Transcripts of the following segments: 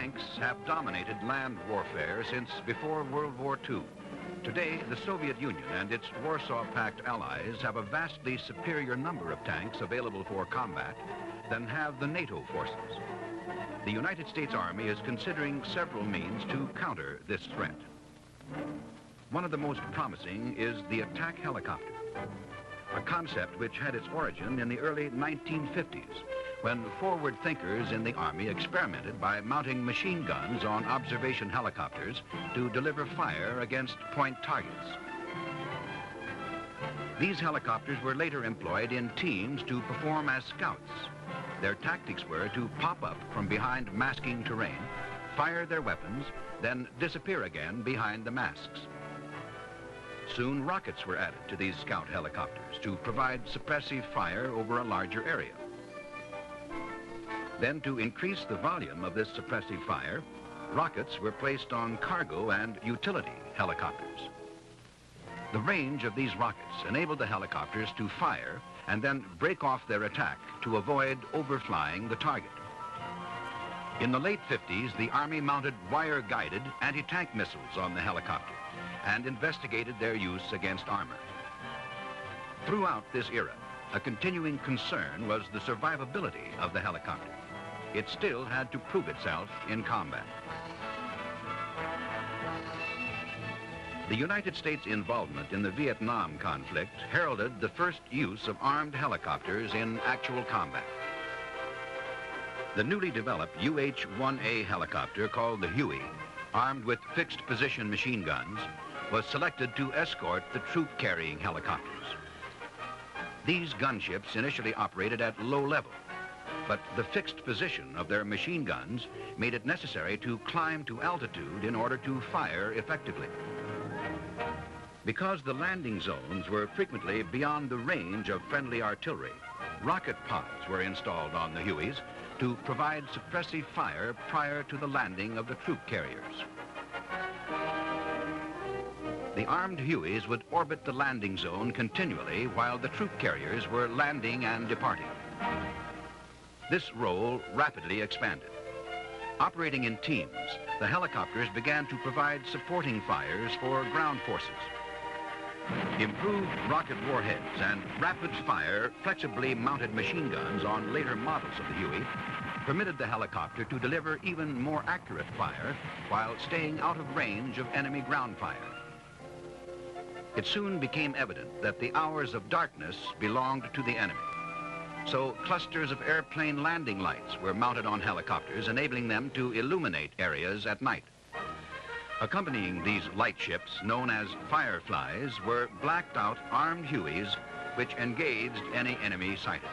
Tanks have dominated land warfare since before World War II. Today, the Soviet Union and its Warsaw Pact allies have a vastly superior number of tanks available for combat than have the NATO forces. The United States Army is considering several means to counter this threat. One of the most promising is the attack helicopter, a concept which had its origin in the early 1950s, when forward thinkers in the Army experimented by mounting machine guns on observation helicopters to deliver fire against point targets. These helicopters were later employed in teams to perform as scouts. Their tactics were to pop up from behind masking terrain, fire their weapons, then disappear again behind the masks. Soon rockets were added to these scout helicopters to provide suppressive fire over a larger area. Then, to increase the volume of this suppressive fire, rockets were placed on cargo and utility helicopters. The range of these rockets enabled the helicopters to fire and then break off their attack to avoid overflying the target. In the late 50s, the Army mounted wire-guided anti-tank missiles on the helicopter and investigated their use against armor. Throughout this era, a continuing concern was the survivability of the helicopter. It still had to prove itself in combat. The United States' involvement in the Vietnam conflict heralded the first use of armed helicopters in actual combat. The newly developed UH-1A helicopter, called the Huey, armed with fixed-position machine guns, was selected to escort the troop-carrying helicopters. These gunships initially operated at low level, but the fixed position of their machine guns made it necessary to climb to altitude in order to fire effectively. Because the landing zones were frequently beyond the range of friendly artillery, rocket pods were installed on the Hueys to provide suppressive fire prior to the landing of the troop carriers. The armed Hueys would orbit the landing zone continually while the troop carriers were landing and departing. This role rapidly expanded. Operating in teams, the helicopters began to provide supporting fires for ground forces. Improved rocket warheads and rapid-fire, flexibly mounted machine guns on later models of the Huey permitted the helicopter to deliver even more accurate fire while staying out of range of enemy ground fire. It soon became evident that the hours of darkness belonged to the enemy. So clusters of airplane landing lights were mounted on helicopters, enabling them to illuminate areas at night. Accompanying these light ships, known as fireflies, were blacked-out armed Hueys which engaged any enemy sighted.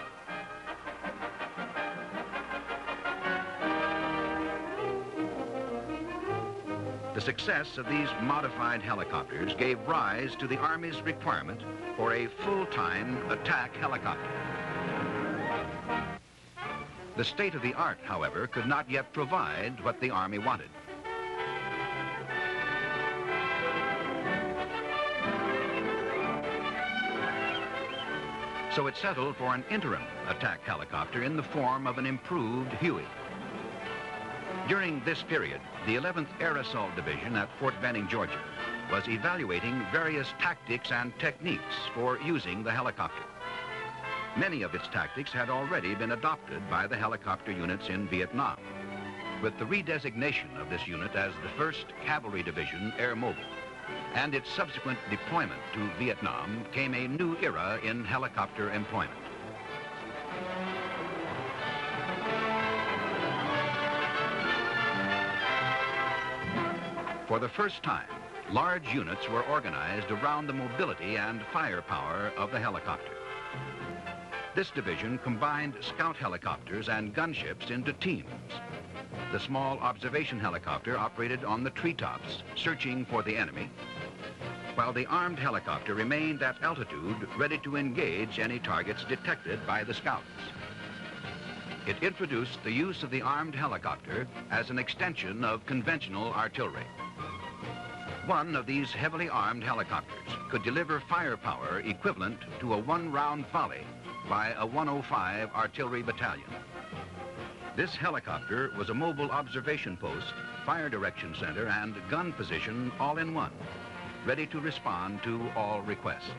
The success of these modified helicopters gave rise to the Army's requirement for a full-time attack helicopter. The state-of-the-art, however, could not yet provide what the Army wanted. So it settled for an interim attack helicopter in the form of an improved Huey. During this period, the 11th Air Assault Division at Fort Benning, Georgia, was evaluating various tactics and techniques for using the helicopter. Many of its tactics had already been adopted by the helicopter units in Vietnam. With the redesignation of this unit as the 1st Cavalry Division Air Mobile and its subsequent deployment to Vietnam came a new era in helicopter employment. For the first time, large units were organized around the mobility and firepower of the helicopter. This division combined scout helicopters and gunships into teams. The small observation helicopter operated on the treetops, searching for the enemy, while the armed helicopter remained at altitude, ready to engage any targets detected by the scouts. It introduced the use of the armed helicopter as an extension of conventional artillery. One of these heavily armed helicopters could deliver firepower equivalent to a one-round volley by a 105 artillery battalion. This helicopter was a mobile observation post, fire direction center, and gun position all in one, ready to respond to all requests.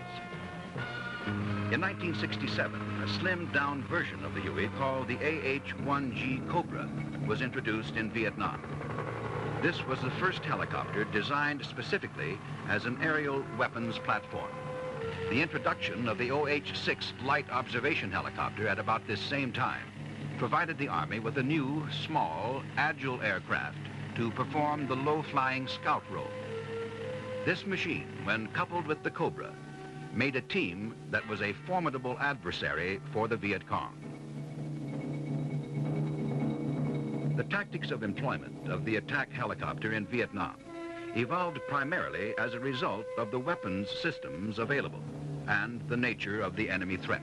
In 1967, a slimmed-down version of the Huey called the AH-1G Cobra was introduced in Vietnam. This was the first helicopter designed specifically as an aerial weapons platform. The introduction of the OH-6 light observation helicopter at about this same time provided the Army with a new, small, agile aircraft to perform the low-flying scout role. This machine, when coupled with the Cobra, made a team that was a formidable adversary for the Viet Cong. The tactics of employment of the attack helicopter in Vietnam evolved primarily as a result of the weapons systems available and the nature of the enemy threat.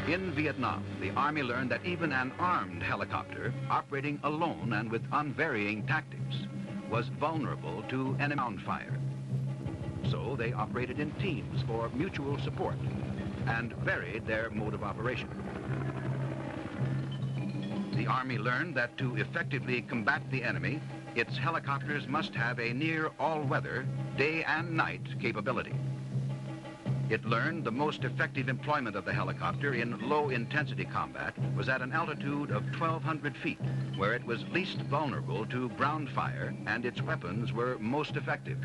In Vietnam, the Army learned that even an armed helicopter operating alone and with unvarying tactics was vulnerable to enemy ground fire. So they operated in teams for mutual support and varied their mode of operation. The Army learned that to effectively combat the enemy, its helicopters must have a near all-weather, day and night capability. It learned the most effective employment of the helicopter in low-intensity combat was at an altitude of 1,200 feet, where it was least vulnerable to ground fire and its weapons were most effective.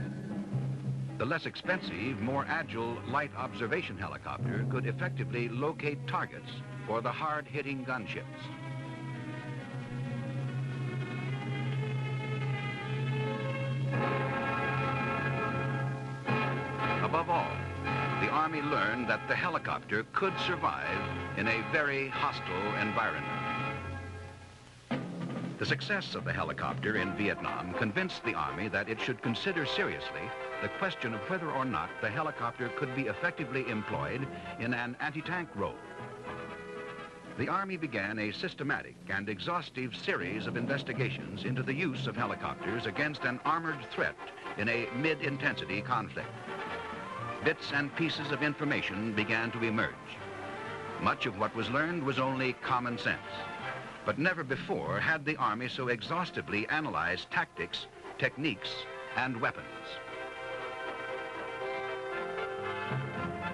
The less expensive, more agile light observation helicopter could effectively locate targets for the hard-hitting gunships. Above all, the Army learned that the helicopter could survive in a very hostile environment. The success of the helicopter in Vietnam convinced the Army that it should consider seriously the question of whether or not the helicopter could be effectively employed in an anti-tank role. The Army began a systematic and exhaustive series of investigations into the use of helicopters against an armored threat in a mid-intensity conflict. Bits and pieces of information began to emerge. Much of what was learned was only common sense, but never before had the Army so exhaustively analyzed tactics, techniques, and weapons.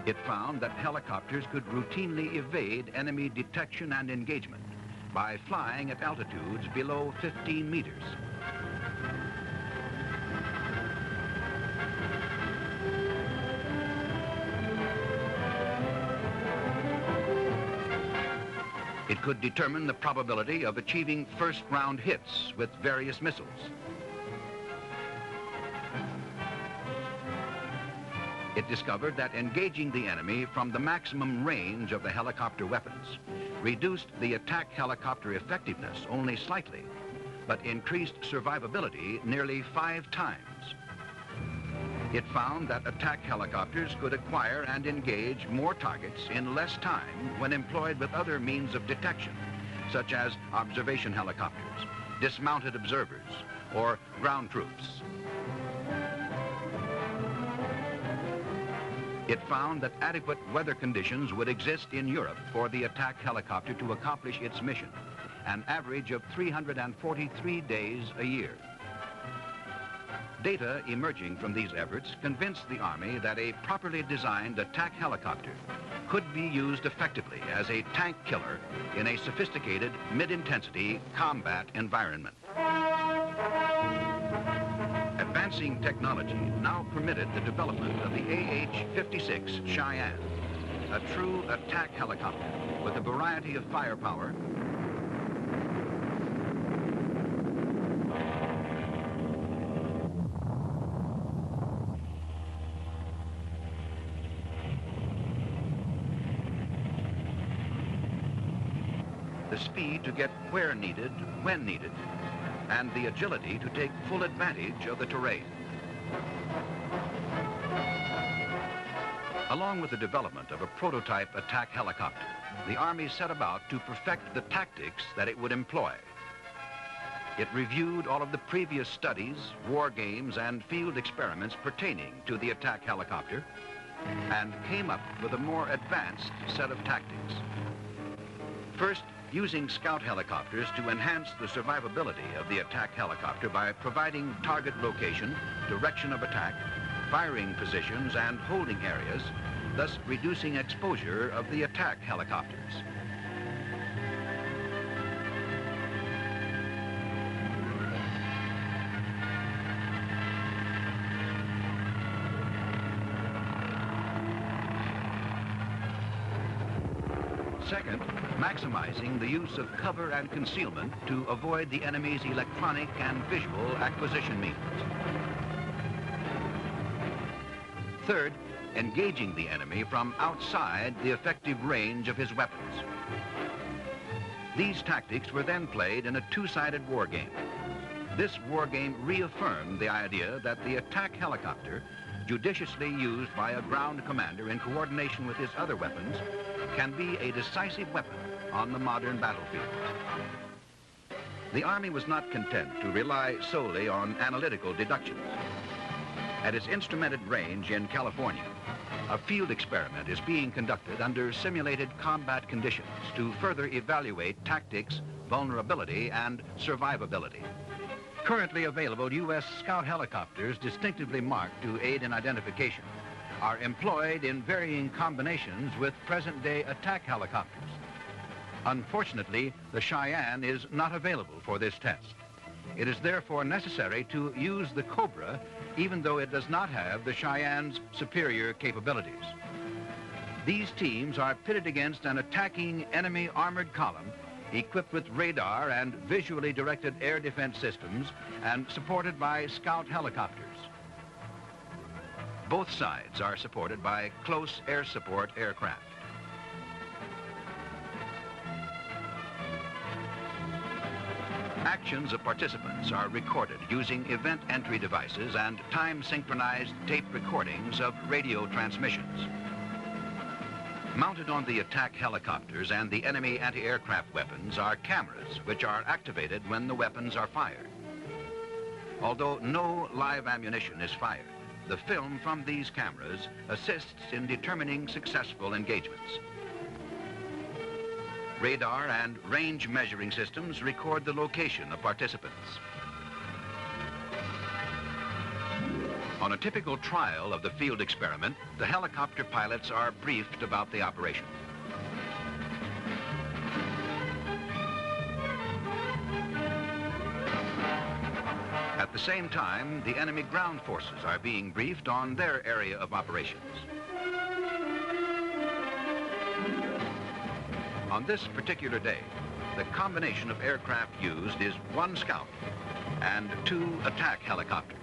It found that helicopters could routinely evade enemy detection and engagement by flying at altitudes below 15 meters. It could determine the probability of achieving first-round hits with various missiles. It discovered that engaging the enemy from the maximum range of the helicopter weapons reduced the attack helicopter effectiveness only slightly, but increased survivability nearly 5 times. It found that attack helicopters could acquire and engage more targets in less time when employed with other means of detection, such as observation helicopters, dismounted observers, or ground troops. It found that adequate weather conditions would exist in Europe for the attack helicopter to accomplish its mission, an average of 343 days a year. Data emerging from these efforts convinced the Army that a properly designed attack helicopter could be used effectively as a tank killer in a sophisticated mid-intensity combat environment. Advancing technology now permitted the development of the AH-56 Cheyenne, a true attack helicopter with a variety of firepower, the speed to get where needed, when needed, and the agility to take full advantage of the terrain. Along with the development of a prototype attack helicopter, the Army set about to perfect the tactics that it would employ. It reviewed all of the previous studies, war games, and field experiments pertaining to the attack helicopter and came up with a more advanced set of tactics. First, using scout helicopters to enhance the survivability of the attack helicopter by providing target location, direction of attack, firing positions, and holding areas, thus reducing exposure of the attack helicopters. Second, maximizing the use of cover and concealment to avoid the enemy's electronic and visual acquisition means. Third, engaging the enemy from outside the effective range of his weapons. These tactics were then played in a two-sided war game. This war game reaffirmed the idea that the attack helicopter, judiciously used by a ground commander in coordination with his other weapons, can be a decisive weapon on the modern battlefield. The Army was not content to rely solely on analytical deductions. At its instrumented range in California, a field experiment is being conducted under simulated combat conditions to further evaluate tactics, vulnerability, and survivability. Currently available U.S. Scout helicopters distinctively marked to aid in identification are employed in varying combinations with present-day attack helicopters. Unfortunately, the Cheyenne is not available for this test. It is therefore necessary to use the Cobra, even though it does not have the Cheyenne's superior capabilities. These teams are pitted against an attacking enemy armored column equipped with radar and visually directed air defense systems and supported by scout helicopters. Both sides are supported by close air support aircraft. Actions of participants are recorded using event entry devices and time-synchronized tape recordings of radio transmissions. Mounted on the attack helicopters and the enemy anti-aircraft weapons are cameras which are activated when the weapons are fired. Although no live ammunition is fired, the film from these cameras assists in determining successful engagements. Radar and range measuring systems record the location of participants. On a typical trial of the field experiment, the helicopter pilots are briefed about the operation. At the same time, the enemy ground forces are being briefed on their area of operations. On this particular day, the combination of aircraft used is 1 scout and 2 attack helicopters.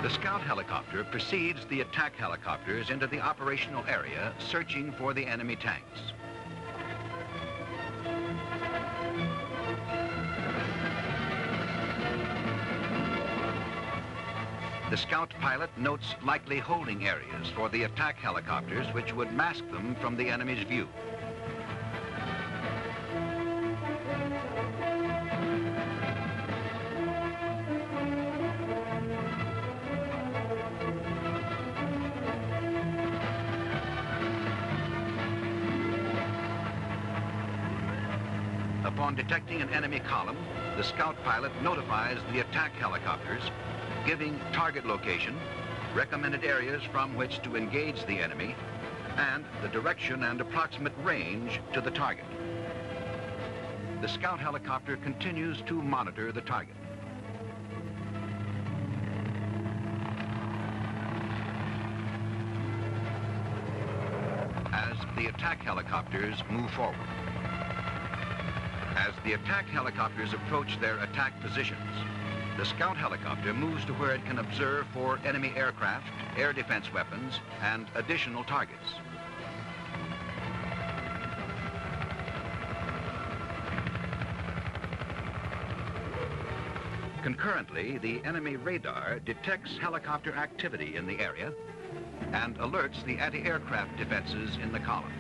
The scout helicopter precedes the attack helicopters into the operational area, searching for the enemy tanks. The scout pilot notes likely holding areas for the attack helicopters, which would mask them from the enemy's view. Upon detecting an enemy column, the scout pilot notifies the attack helicopters, giving target location, recommended areas from which to engage the enemy, and the direction and approximate range to the target. The scout helicopter continues to monitor the target. As the attack helicopters move forward. As the attack helicopters approach their attack positions, the scout helicopter moves to where it can observe for enemy aircraft, air defense weapons, and additional targets. Concurrently, the enemy radar detects helicopter activity in the area and alerts the anti-aircraft defenses in the column.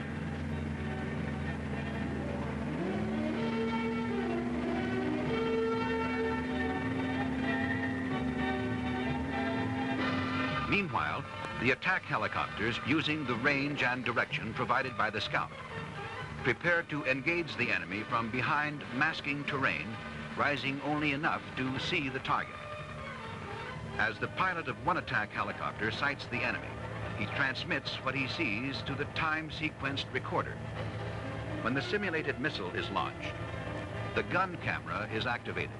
Meanwhile, the attack helicopters, using the range and direction provided by the scout, prepare to engage the enemy from behind masking terrain, rising only enough to see the target. As the pilot of one attack helicopter sights the enemy, he transmits what he sees to the time-sequenced recorder. When the simulated missile is launched, the gun camera is activated.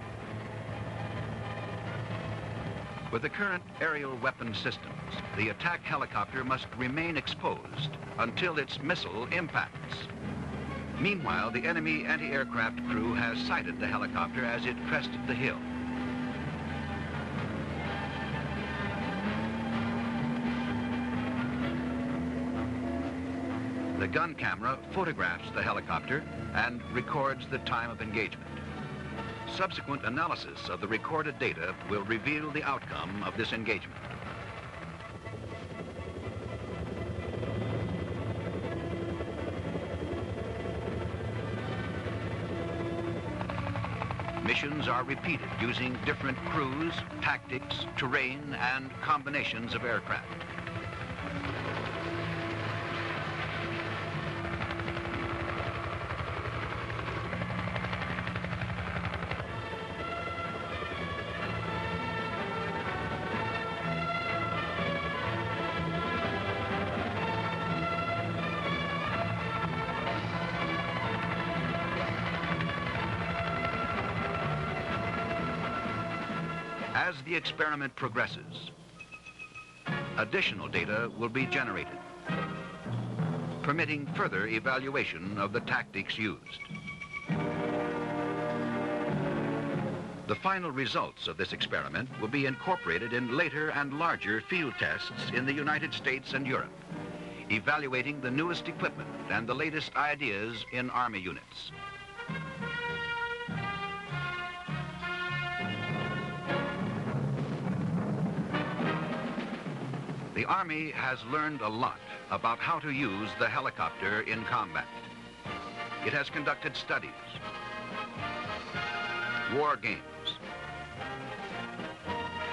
With the current aerial weapon systems, the attack helicopter must remain exposed until its missile impacts. Meanwhile, the enemy anti-aircraft crew has sighted the helicopter as it crested the hill. The gun camera photographs the helicopter and records the time of engagement. Subsequent analysis of the recorded data will reveal the outcome of this engagement. Missions are repeated using different crews, tactics, terrain, and combinations of aircraft. As the experiment progresses, additional data will be generated, permitting further evaluation of the tactics used. The final results of this experiment will be incorporated in later and larger field tests in the United States and Europe, evaluating the newest equipment and the latest ideas in Army units. The Army has learned a lot about how to use the helicopter in combat. It has conducted studies, war games,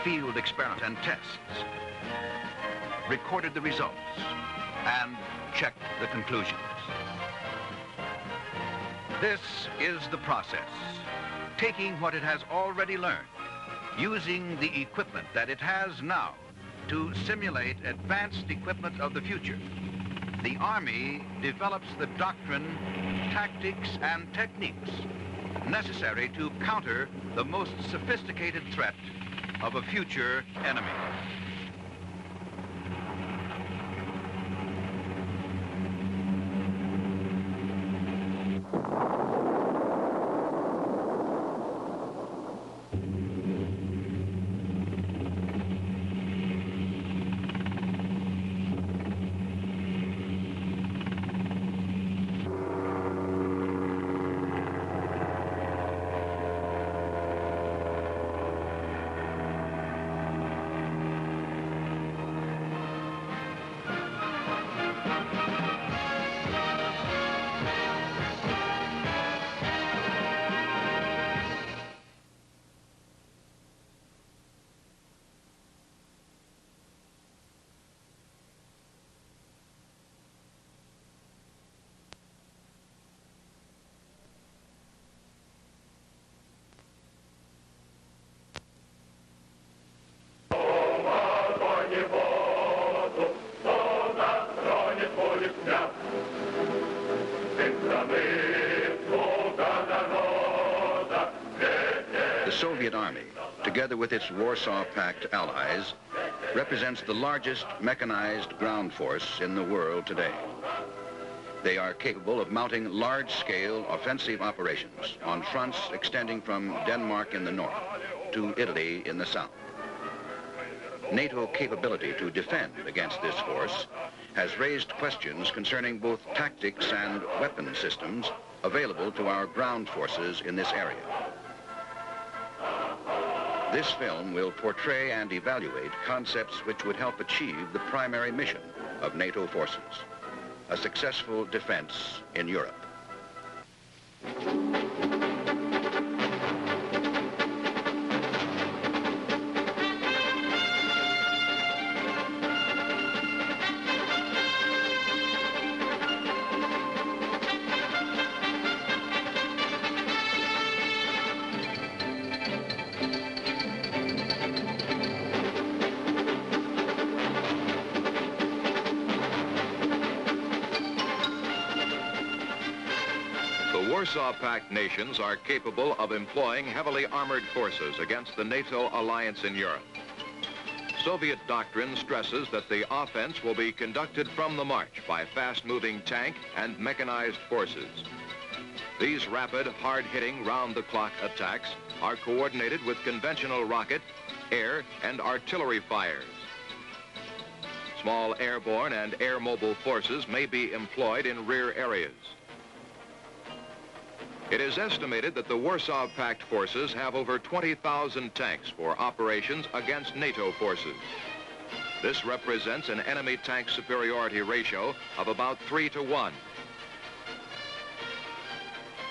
field experiments and tests, recorded the results, and checked the conclusions. This is the process, taking what it has already learned, using the equipment that it has now to simulate advanced equipment of the future. The Army develops the doctrine, tactics, and techniques necessary to counter the most sophisticated threat of a future enemy. The Soviet Army, together with its Warsaw Pact allies, represents the largest mechanized ground force in the world today. They are capable of mounting large-scale offensive operations on fronts extending from Denmark in the north to Italy in the south. NATO capability to defend against this force has raised questions concerning both tactics and weapon systems available to our ground forces in this area. This film will portray and evaluate concepts which would help achieve the primary mission of NATO forces, a successful defense in Europe. The Warsaw Pact nations are capable of employing heavily armored forces against the NATO alliance in Europe. Soviet doctrine stresses that the offense will be conducted from the march by fast-moving tank and mechanized forces. These rapid, hard-hitting, round-the-clock attacks are coordinated with conventional rocket, air, and artillery fires. Small airborne and air-mobile forces may be employed in rear areas. It is estimated that the Warsaw Pact forces have over 20,000 tanks for operations against NATO forces. This represents an enemy tank superiority ratio of about 3-to-1.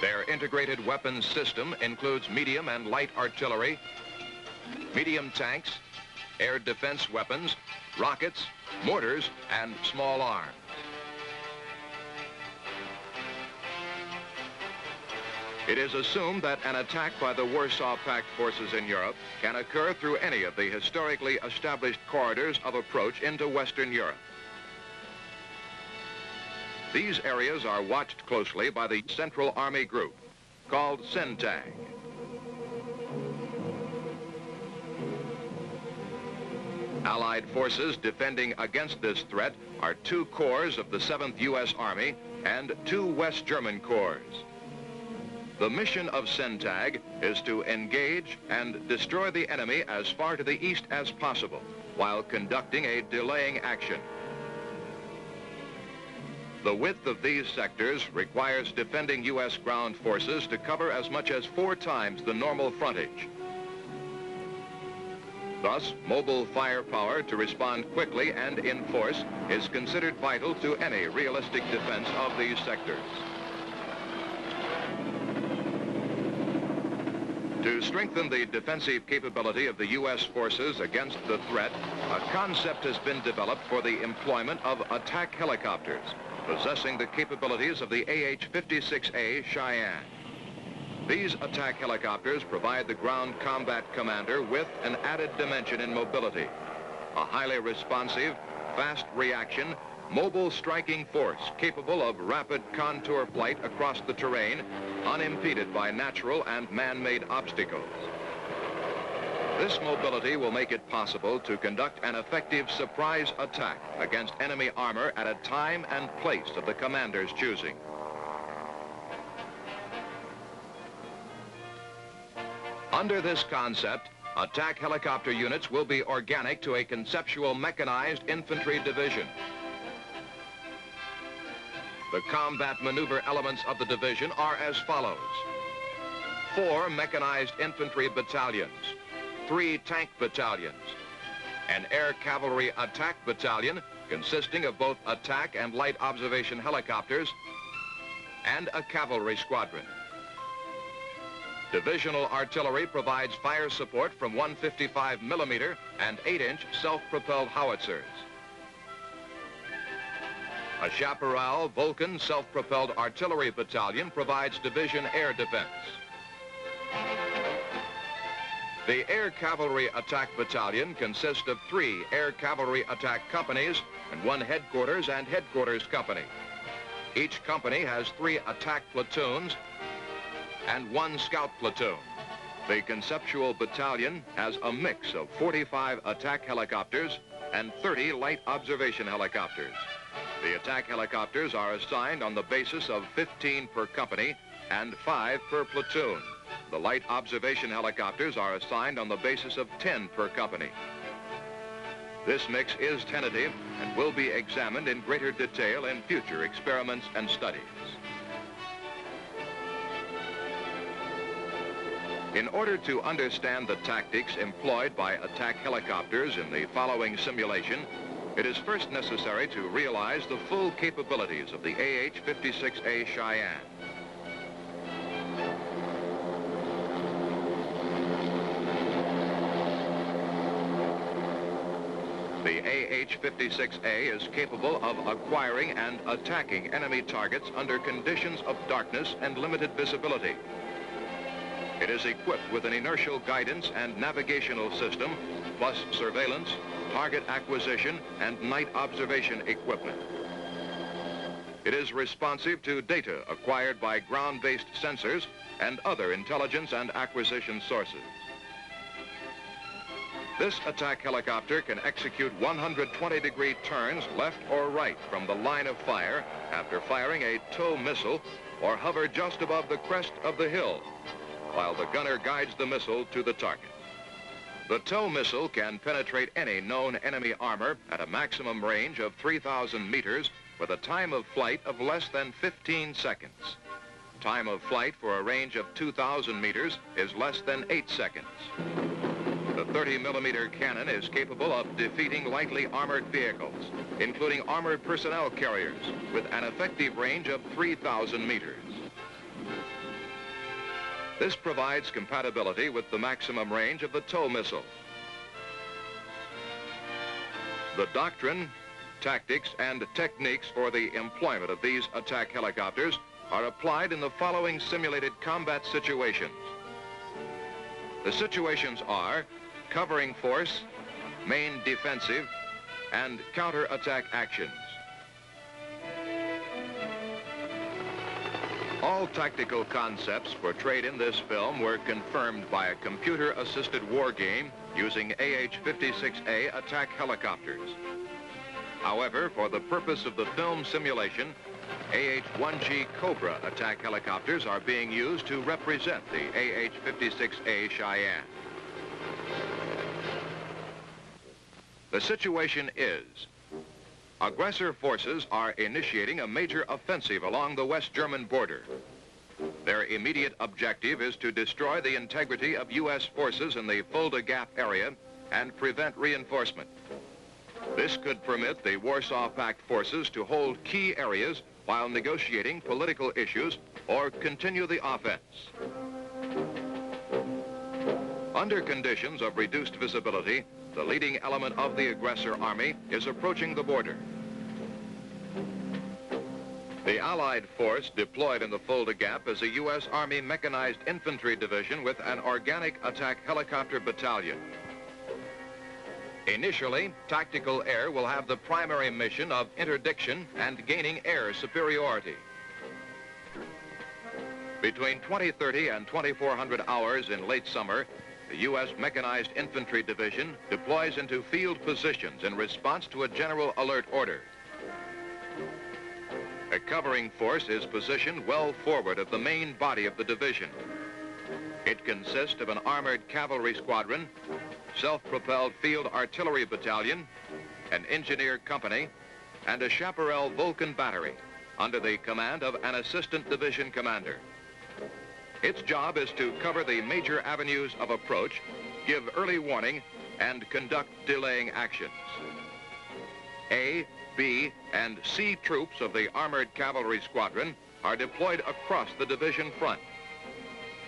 Their integrated weapons system includes medium and light artillery, medium tanks, air defense weapons, rockets, mortars, and small arms. It is assumed that an attack by the Warsaw Pact forces in Europe can occur through any of the historically established corridors of approach into Western Europe. These areas are watched closely by the Central Army Group, called CENTAG. Allied forces defending against this threat are 2 corps of the 7th U.S. Army and 2 West German corps. The mission of CENTAG is to engage and destroy the enemy as far to the east as possible while conducting a delaying action. The width of these sectors requires defending U.S. ground forces to cover as much as 4 times the normal frontage. Thus, mobile firepower to respond quickly and in force is considered vital to any realistic defense of these sectors. To strengthen the defensive capability of the U.S. forces against the threat, a concept has been developed for the employment of attack helicopters, possessing the capabilities of the AH-56A Cheyenne. These attack helicopters provide the ground combat commander with an added dimension in mobility, a highly responsive, fast reaction, mobile striking force capable of rapid contour flight across the terrain, unimpeded by natural and man-made obstacles. This mobility will make it possible to conduct an effective surprise attack against enemy armor at a time and place of the commander's choosing. Under this concept, attack helicopter units will be organic to a conceptual mechanized infantry division. The combat maneuver elements of the division are as follows: 4 mechanized infantry battalions, 3 tank battalions, an air cavalry attack battalion consisting of both attack and light observation helicopters, and a cavalry squadron. Divisional artillery provides fire support from 155mm and 8-inch self-propelled howitzers. A Chaparral Vulcan self-propelled artillery battalion provides division air defense. The Air Cavalry Attack Battalion consists of 3 Air Cavalry Attack Companies and 1 headquarters and headquarters company. Each company has 3 attack platoons and 1 scout platoon. The conceptual battalion has a mix of 45 attack helicopters and 30 light observation helicopters. The attack helicopters are assigned on the basis of 15 per company and 5 per platoon. The light observation helicopters are assigned on the basis of 10 per company. This mix is tentative and will be examined in greater detail in future experiments and studies. In order to understand the tactics employed by attack helicopters in the following simulation, it is first necessary to realize the full capabilities of the AH-56A Cheyenne. The AH-56A is capable of acquiring and attacking enemy targets under conditions of darkness and limited visibility. It is equipped with an inertial guidance and navigational system, plus surveillance, target acquisition, and night observation equipment. It is responsive to data acquired by ground-based sensors and other intelligence and acquisition sources. This attack helicopter can execute 120-degree turns left or right from the line of fire after firing a tow missile, or hover just above the crest of the hill while the gunner guides the missile to the target. The tow missile can penetrate any known enemy armor at a maximum range of 3,000 meters with a time of flight of less than 15 seconds. Time of flight for a range of 2,000 meters is less than 8 seconds. The 30-millimeter cannon is capable of defeating lightly armored vehicles, including armored personnel carriers, with an effective range of 3,000 meters. This provides compatibility with the maximum range of the tow missile. The doctrine, tactics, and techniques for the employment of these attack helicopters are applied in the following simulated combat situations. The situations are covering force, main defensive, and counterattack actions. All tactical concepts portrayed in this film were confirmed by a computer-assisted war game using AH-56A attack helicopters. However, for the purpose of the film simulation, AH-1G Cobra attack helicopters are being used to represent the AH-56A Cheyenne. The situation is, aggressor forces are initiating a major offensive along the West German border. Their immediate objective is to destroy the integrity of U.S. forces in the Fulda Gap area and prevent reinforcement. This could permit the Warsaw Pact forces to hold key areas while negotiating political issues or continue the offense. Under conditions of reduced visibility, the leading element of the aggressor army is approaching the border. The Allied force deployed in the Fulda Gap is a U.S. Army Mechanized Infantry Division with an organic attack helicopter battalion. Initially, tactical air will have the primary mission of interdiction and gaining air superiority. Between 2030 and 2400 hours in late summer, the U.S. Mechanized Infantry Division deploys into field positions in response to a general alert order. A covering force is positioned well forward of the main body of the division. It consists of an armored cavalry squadron, self-propelled field artillery battalion, an engineer company, and a chaparral Vulcan battery under the command of an assistant division commander. Its job is to cover the major avenues of approach, give early warning, and conduct delaying actions. A, B, and C troops of the armored cavalry squadron are deployed across the division front.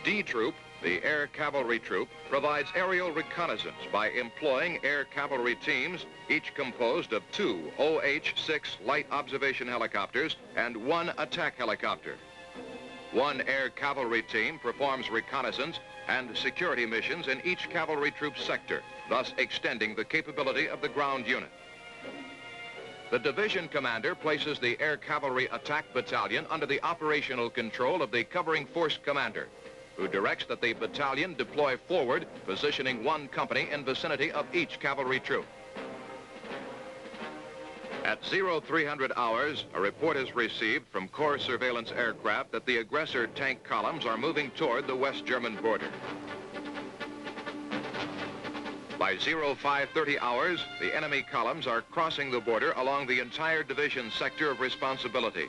D troop, the air cavalry troop, provides aerial reconnaissance by employing air cavalry teams, each composed of 2 OH-6 light observation helicopters and 1 attack helicopter. 1 air cavalry team performs reconnaissance and security missions in each cavalry troop sector, thus extending the capability of the ground unit. The division commander places the air cavalry attack battalion under the operational control of the covering force commander, who directs that the battalion deploy forward, positioning 1 company in vicinity of each cavalry troop. At 0300 hours, a report is received from Corps surveillance aircraft that the aggressor tank columns are moving toward the West German border. By 0530 hours, the enemy columns are crossing the border along the entire division sector of responsibility.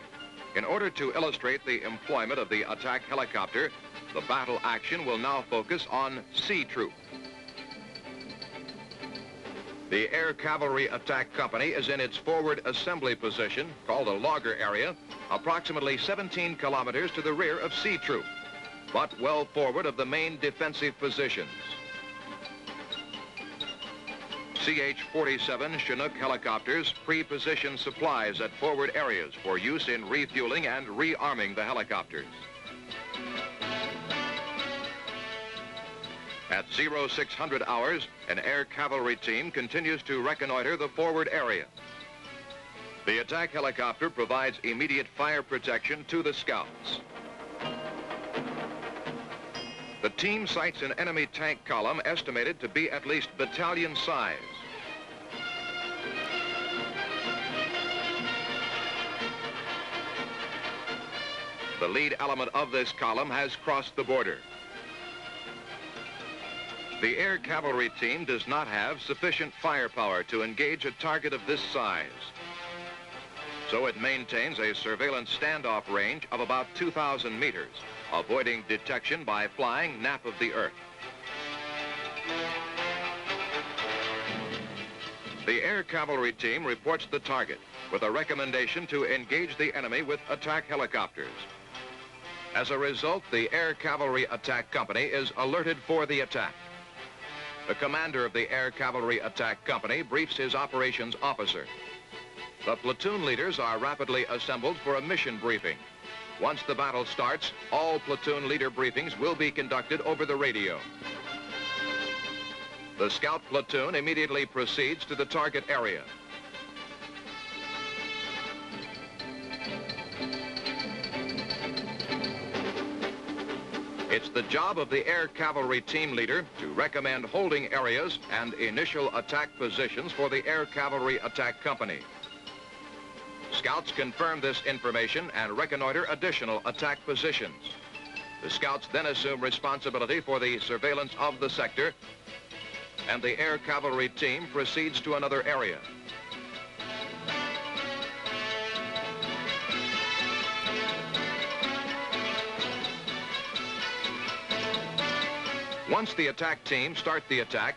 In order to illustrate the employment of the attack helicopter, The battle action will now focus on sea troop. The Air Cavalry Attack Company is in its forward assembly position, called a logger area, approximately 17 kilometers to the rear of sea troop, but well forward of the main defensive positions. CH-47 Chinook helicopters pre-position supplies at forward areas for use in refueling and rearming the helicopters. At 0600 hours, an air cavalry team continues to reconnoiter the forward area. The attack helicopter provides immediate fire protection to the scouts. The team sights an enemy tank column estimated to be at least battalion size. The lead element of this column has crossed the border. The air cavalry team does not have sufficient firepower to engage a target of this size. So it maintains a surveillance standoff range of about 2,000 meters, avoiding detection by flying nap of the earth. The air cavalry team reports the target with a recommendation to engage the enemy with attack helicopters. As a result, the Air Cavalry Attack Company is alerted for the attack. The commander of the Air Cavalry Attack Company briefs his operations officer. The platoon leaders are rapidly assembled for a mission briefing. Once the battle starts, all platoon leader briefings will be conducted over the radio. The scout platoon immediately proceeds to the target area. It's the job of the air cavalry team leader to recommend holding areas and initial attack positions for the Air Cavalry Attack Company. Scouts confirm this information and reconnoiter additional attack positions. The scouts then assume responsibility for the surveillance of the sector, and the air cavalry team proceeds to another area. Once the attack team start the attack,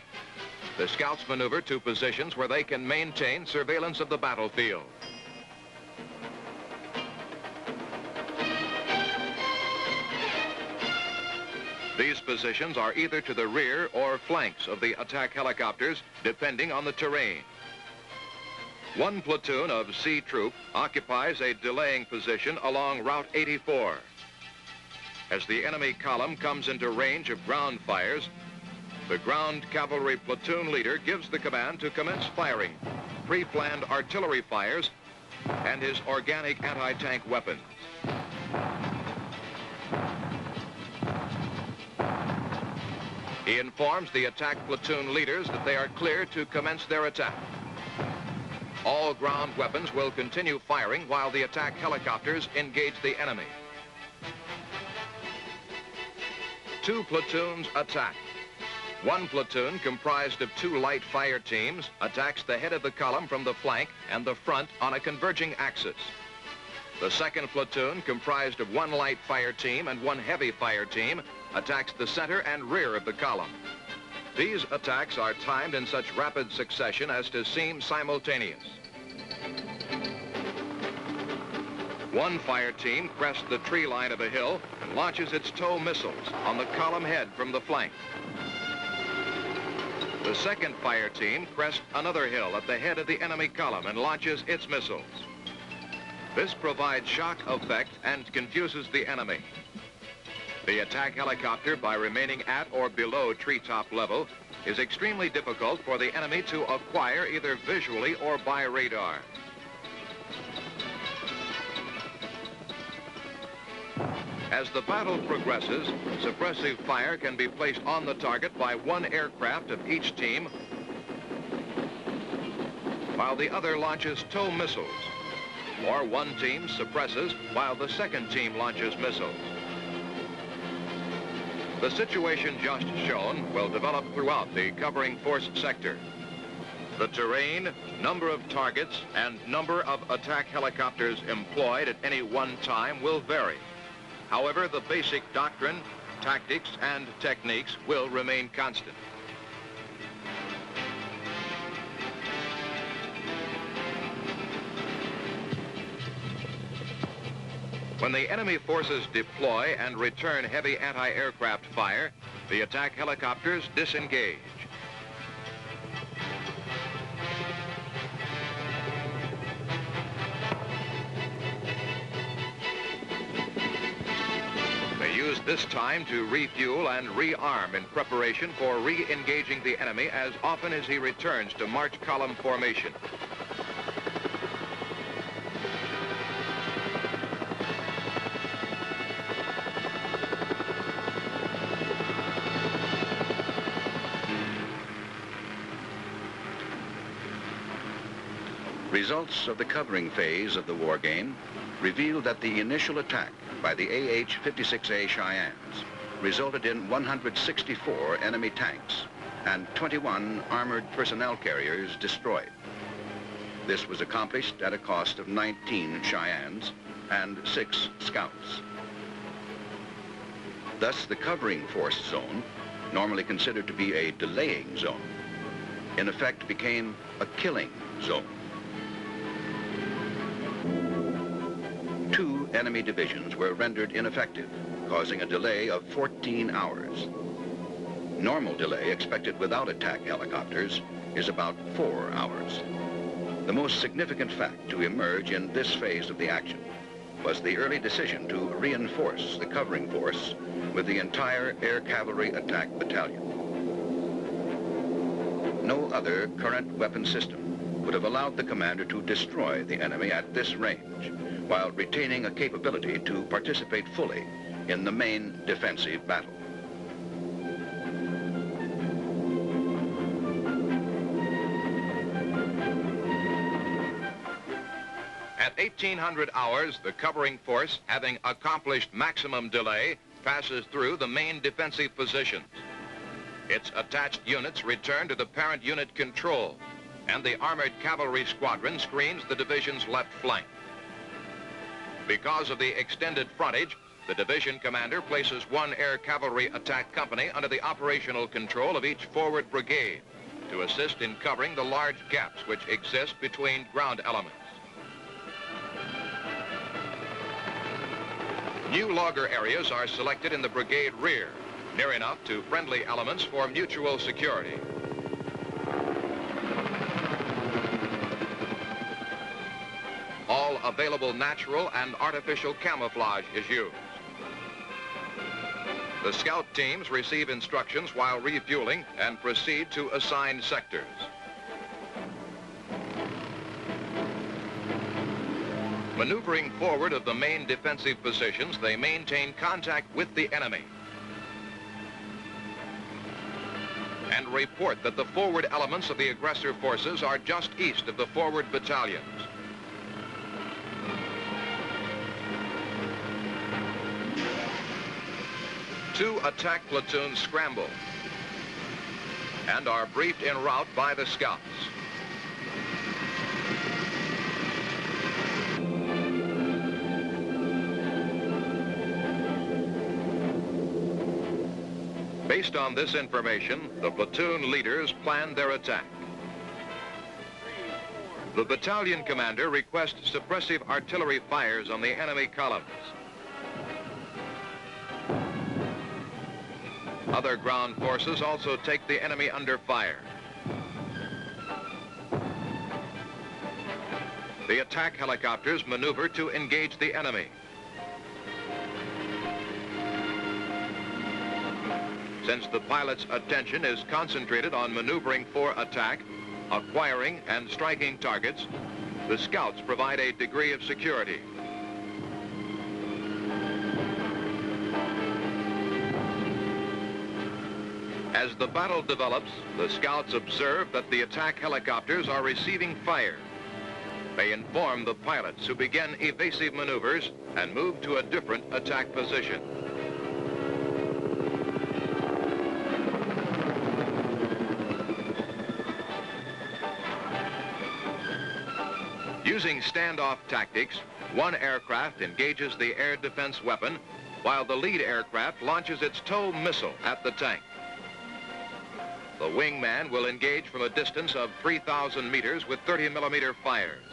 the scouts maneuver to positions where they can maintain surveillance of the battlefield. These positions are either to the rear or flanks of the attack helicopters, depending on the terrain. One platoon of sea troop occupies a delaying position along Route 84. As the enemy column comes into range of ground fires, the ground cavalry platoon leader gives the command to commence firing pre-planned artillery fires and his organic anti-tank weapons. He informs the attack platoon leaders that they are clear to commence their attack. All ground weapons will continue firing while the attack helicopters engage the enemy. Two platoons attack. One platoon, comprised of two light fire teams, attacks the head of the column from the flank and the front on a converging axis. The second platoon, comprised of one light fire team and one heavy fire team, attacks the center and rear of the column. These attacks are timed in such rapid succession as to seem simultaneous. One fire team crests the tree line of a hill and launches its TOW missiles on the column head from the flank. The second fire team crests another hill at the head of the enemy column and launches its missiles. This provides shock effect and confuses the enemy. The attack helicopter, by remaining at or below treetop level, is extremely difficult for the enemy to acquire either visually or by radar. As the battle progresses, suppressive fire can be placed on the target by one aircraft of each team, while the other launches TOW missiles, or one team suppresses while the second team launches missiles. The situation just shown will develop throughout the covering force sector. The terrain, number of targets, and number of attack helicopters employed at any one time will vary. However, the basic doctrine, tactics and techniques will remain constant. When the enemy forces deploy and return heavy anti-aircraft fire, the attack helicopters disengage. They use this time to refuel and rearm in preparation for re-engaging the enemy as often as he returns to march column formation. Results of the covering phase of the war game revealed that the initial attack by the AH-56A Cheyennes resulted in 164 enemy tanks and 21 armored personnel carriers destroyed. This was accomplished at a cost of 19 Cheyennes and 6 scouts. Thus, the covering force zone, normally considered to be a delaying zone, in effect became a killing zone. 2 enemy divisions were rendered ineffective, causing a delay of 14 hours. Normal delay expected without attack helicopters is about 4 hours. The most significant fact to emerge in this phase of the action was the early decision to reinforce the covering force with the entire Air Cavalry Attack Battalion. No other current weapon system would have allowed the commander to destroy the enemy at this range, while retaining a capability to participate fully in the main defensive battle. At 1800 hours, the covering force, having accomplished maximum delay, passes through the main defensive positions. Its attached units return to the parent unit control, and the armored cavalry squadron screens the division's left flank. Because of the extended frontage, the division commander places one air cavalry attack company under the operational control of each forward brigade to assist in covering the large gaps which exist between ground elements. New logger areas are selected in the brigade rear, near enough to friendly elements for mutual security. All available natural and artificial camouflage is used. The scout teams receive instructions while refueling and proceed to assigned sectors. Maneuvering forward of the main defensive positions, they maintain contact with the enemy and report that the forward elements of the aggressor forces are just east of the forward battalions. Two attack platoons scramble and are briefed en route by the scouts. Based on this information, the platoon leaders plan their attack. The battalion commander requests suppressive artillery fires on the enemy columns. Other ground forces also take the enemy under fire. The attack helicopters maneuver to engage the enemy. Since the pilot's attention is concentrated on maneuvering for attack, acquiring and striking targets, the scouts provide a degree of security. As the battle develops, the scouts observe that the attack helicopters are receiving fire. They inform the pilots, who begin evasive maneuvers and move to a different attack position. Using standoff tactics, one aircraft engages the air defense weapon while the lead aircraft launches its TOW missile at the tank. The wingman will engage from a distance of 3,000 meters with 30mm fires.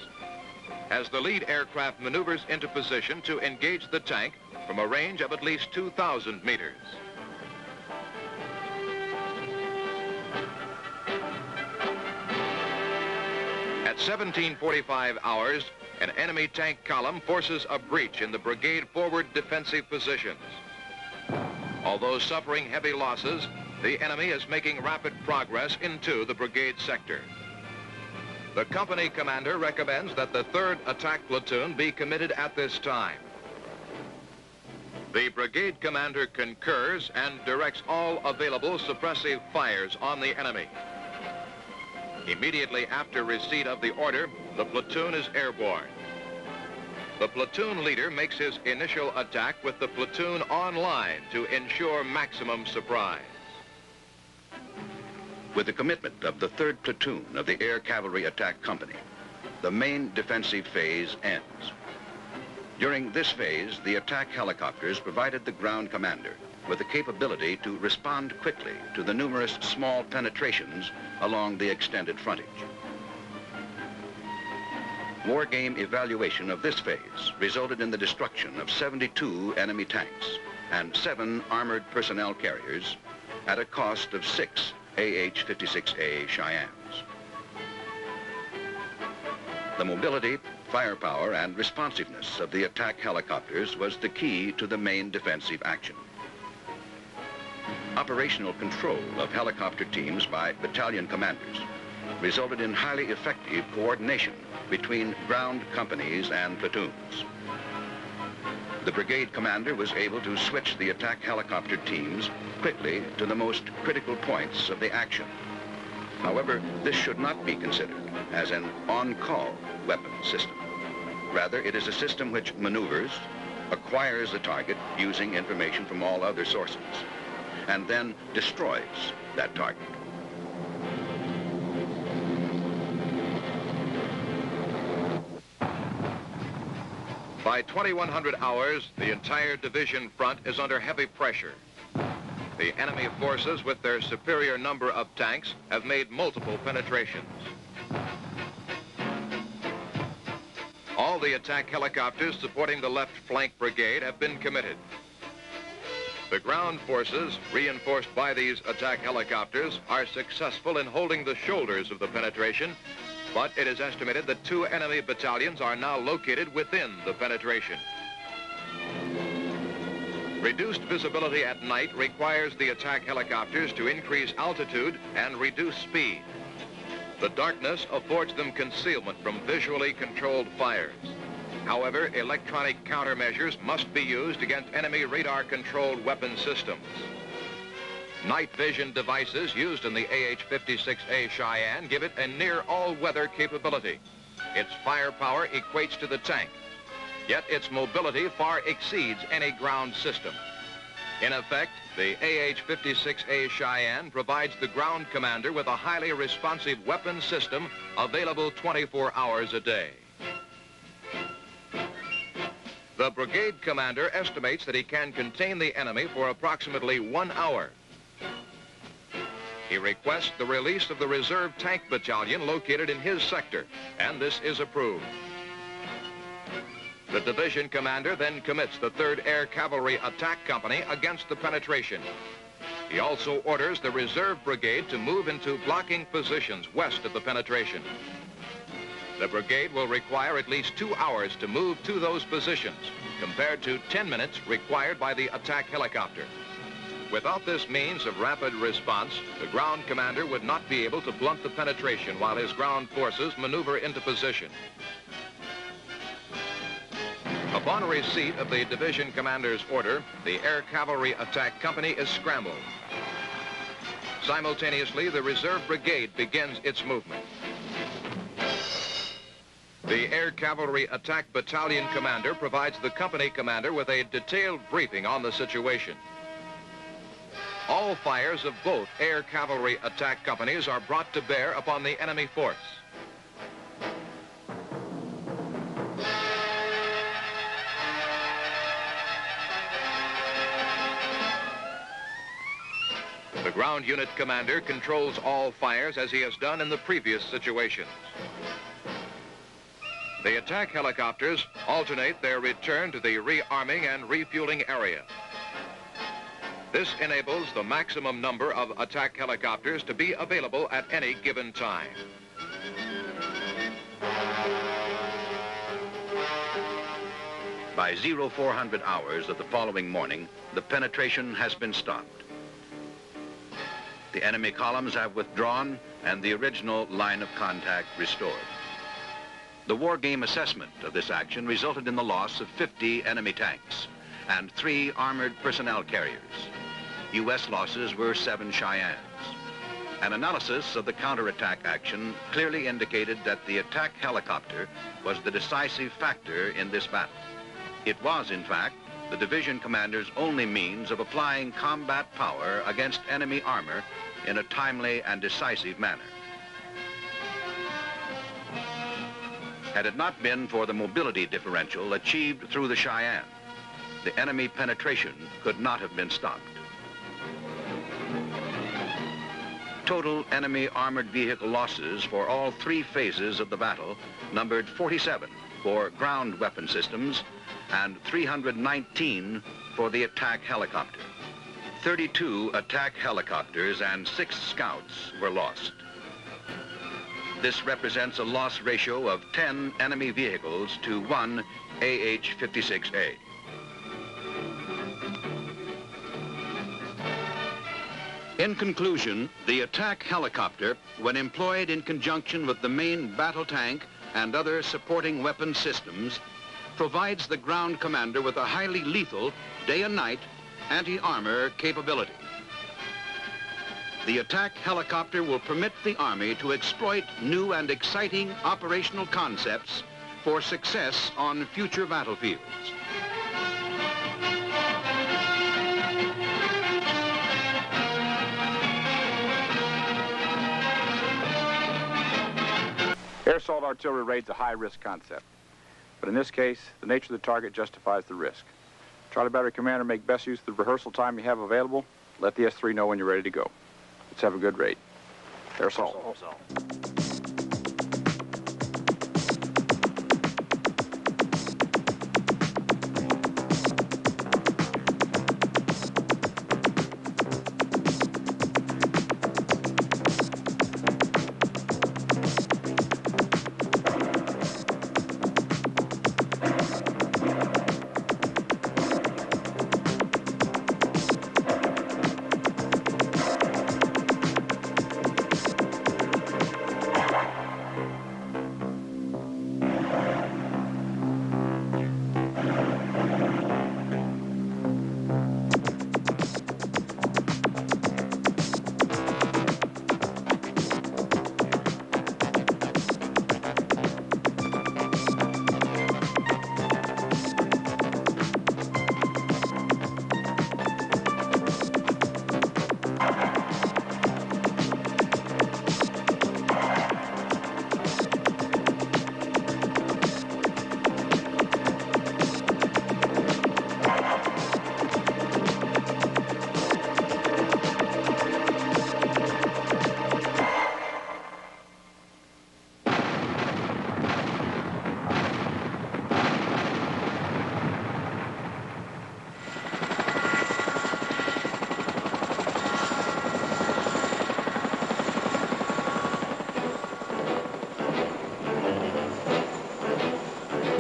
As the lead aircraft maneuvers into position to engage the tank from a range of at least 2,000 meters. At 17:45 hours, an enemy tank column forces a breach in the brigade forward defensive positions. Although suffering heavy losses, the enemy is making rapid progress into the brigade sector. The company commander recommends that the 3rd attack platoon be committed at this time. The brigade commander concurs and directs all available suppressive fires on the enemy. Immediately after receipt of the order, the platoon is airborne. The platoon leader makes his initial attack with the platoon online to ensure maximum surprise. With the commitment of the 3rd Platoon of the Air Cavalry Attack Company, the main defensive phase ends. During this phase, the attack helicopters provided the ground commander with the capability to respond quickly to the numerous small penetrations along the extended frontage. War game evaluation of this phase resulted in the destruction of 72 enemy tanks and 7 armored personnel carriers at a cost of 6 AH-56A Cheyennes. The mobility, firepower, and responsiveness of the attack helicopters was the key to the main defensive action. Operational control of helicopter teams by battalion commanders resulted in highly effective coordination between ground companies and platoons. The brigade commander was able to switch the attack helicopter teams quickly to the most critical points of the action. However, this should not be considered as an on-call weapon system. Rather, it is a system which maneuvers, acquires the target using information from all other sources, and then destroys that target. By 2100 hours, the entire division front is under heavy pressure. The enemy forces, with their superior number of tanks, have made multiple penetrations. All the attack helicopters supporting the left flank brigade have been committed. The ground forces, reinforced by these attack helicopters, are successful in holding the shoulders of the penetration, but it is estimated that 2 enemy battalions are now located within the penetration. Reduced visibility at night requires the attack helicopters to increase altitude and reduce speed. The darkness affords them concealment from visually controlled fires. However, electronic countermeasures must be used against enemy radar-controlled weapon systems. Night vision devices used in the AH-56A Cheyenne give it a near all-weather capability. Its firepower equates to the tank, yet its mobility far exceeds any ground system. In effect, the AH-56A Cheyenne provides the ground commander with a highly responsive weapon system available 24 hours a day. The brigade commander estimates that he can contain the enemy for approximately 1 hour. He requests the release of the reserve tank battalion located in his sector, and this is approved. The division commander then commits the 3rd Air Cavalry Attack Company against the penetration. He also orders the reserve brigade to move into blocking positions west of the penetration. The brigade will require at least 2 hours to move to those positions, compared to 10 minutes required by the attack helicopter. Without this means of rapid response, the ground commander would not be able to blunt the penetration while his ground forces maneuver into position. Upon receipt of the division commander's order, the Air Cavalry Attack Company is scrambled. Simultaneously, the reserve brigade begins its movement. The Air Cavalry Attack Battalion commander provides the company commander with a detailed briefing on the situation. All fires of both Air Cavalry Attack Companies are brought to bear upon the enemy force. The ground unit commander controls all fires as he has done in the previous situations. The attack helicopters alternate their return to the rearming and refueling area. This enables the maximum number of attack helicopters to be available at any given time. By 0400 hours of the following morning, the penetration has been stopped. The enemy columns have withdrawn and the original line of contact restored. The war game assessment of this action resulted in the loss of 50 enemy tanks and 3 armored personnel carriers. U.S. losses were 7 Cheyennes. An analysis of the counterattack action clearly indicated that the attack helicopter was the decisive factor in this battle. It was, in fact, the division commander's only means of applying combat power against enemy armor in a timely and decisive manner. Had it not been for the mobility differential achieved through the Cheyenne, the enemy penetration could not have been stopped. Total enemy armored vehicle losses for all 3 phases of the battle numbered 47 for ground weapon systems and 319 for the attack helicopter. 32 attack helicopters and 6 scouts were lost. This represents a loss ratio of 10 enemy vehicles to 1 AH-56A. In conclusion, the attack helicopter, when employed in conjunction with the main battle tank and other supporting weapon systems, provides the ground commander with a highly lethal, day and night, anti-armor capability. The attack helicopter will permit the Army to exploit new and exciting operational concepts for success on future battlefields. Air assault artillery raid's a high-risk concept, but in this case, the nature of the target justifies the risk. Charlie Battery Commander, make best use of the rehearsal time you have available. Let the S3 know when you're ready to go. Let's have a good raid. Air assault.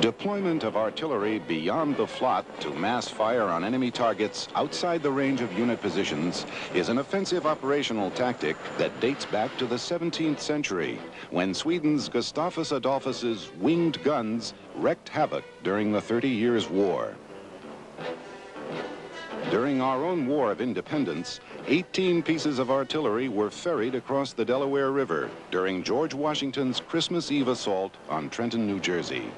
Deployment of artillery beyond the flot to mass fire on enemy targets outside the range of unit positions is an offensive operational tactic that dates back to the 17th century, when Sweden's Gustavus Adolphus's winged guns wreaked havoc during the 30 Years' War. During our own War of Independence, 18 pieces of artillery were ferried across the Delaware River during George Washington's Christmas Eve assault on Trenton, New Jersey.